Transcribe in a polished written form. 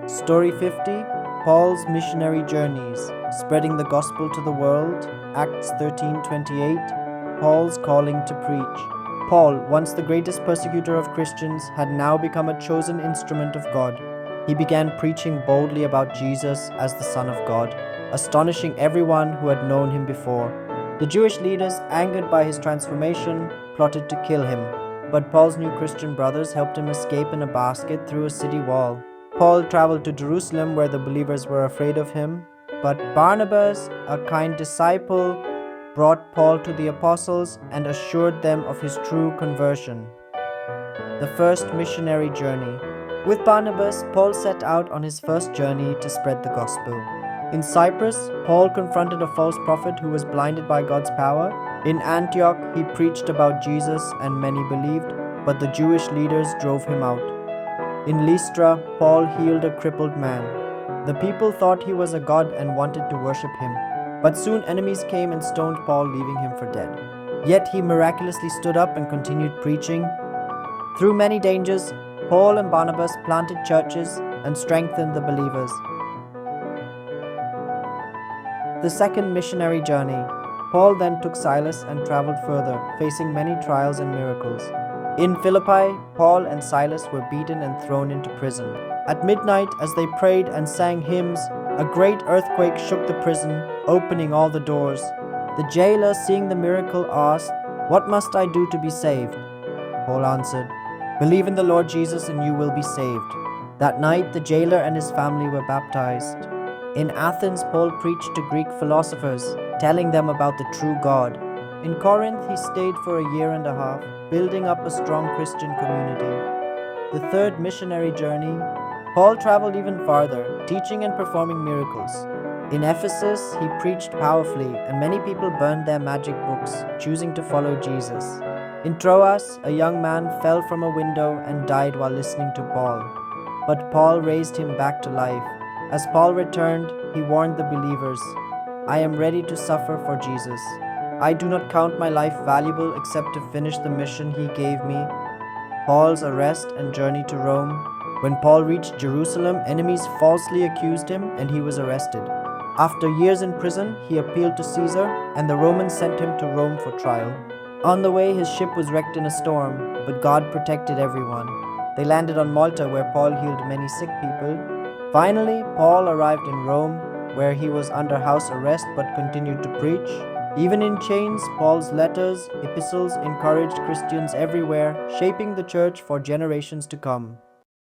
Story 50, Paul's Missionary Journeys, Spreading the Gospel to the World, Acts 13:28, Paul's Calling to Preach. Paul, once the greatest persecutor of Christians, had now become a chosen instrument of God. He began preaching boldly about Jesus as the Son of God, astonishing everyone who had known him before. The Jewish leaders, angered by his transformation, plotted to kill him, but Paul's new Christian brothers helped him escape in a basket through a city wall. Paul traveled to Jerusalem where the believers were afraid of him, but Barnabas, a kind disciple, brought Paul to the apostles and assured them of his true conversion. The first missionary journey. With Barnabas, Paul set out on his first journey to spread the gospel. In Cyprus, Paul confronted a false prophet who was blinded by God's power. In Antioch, he preached about Jesus and many believed, but the Jewish leaders drove him out. In Lystra, Paul healed a crippled man. The people thought he was a god and wanted to worship him, but soon enemies came and stoned Paul, leaving him for dead. Yet he miraculously stood up and continued preaching. Through many dangers, Paul and Barnabas planted churches and strengthened the believers. The second missionary journey. Paul then took Silas and traveled further, facing many trials and miracles. In Philippi, Paul and Silas were beaten and thrown into prison. At midnight, as they prayed and sang hymns, a great earthquake shook the prison, opening all the doors. The jailer, seeing the miracle, asked, "What must I do to be saved?" Paul answered, "Believe in the Lord Jesus and you will be saved." That night, the jailer and his family were baptized. In Athens, Paul preached to Greek philosophers, telling them about the true God. In Corinth, he stayed for a year and a half, building up a strong Christian community. The third missionary journey. Paul traveled even farther, teaching and performing miracles. In Ephesus, he preached powerfully, and many people burned their magic books, choosing to follow Jesus. In Troas, a young man fell from a window and died while listening to Paul. But Paul raised him back to life. As Paul returned, he warned the believers, "I am ready to suffer for Jesus. I do not count my life valuable except to finish the mission he gave me." Paul's arrest and journey to Rome. When Paul reached Jerusalem, enemies falsely accused him and he was arrested. After years in prison, he appealed to Caesar, and the Romans sent him to Rome for trial. On the way, his ship was wrecked in a storm, but God protected everyone. They landed on Malta, where Paul healed many sick people. Finally, Paul arrived in Rome, where he was under house arrest but continued to preach. Even in chains, Paul's letters, epistles encouraged Christians everywhere, shaping the church for generations to come.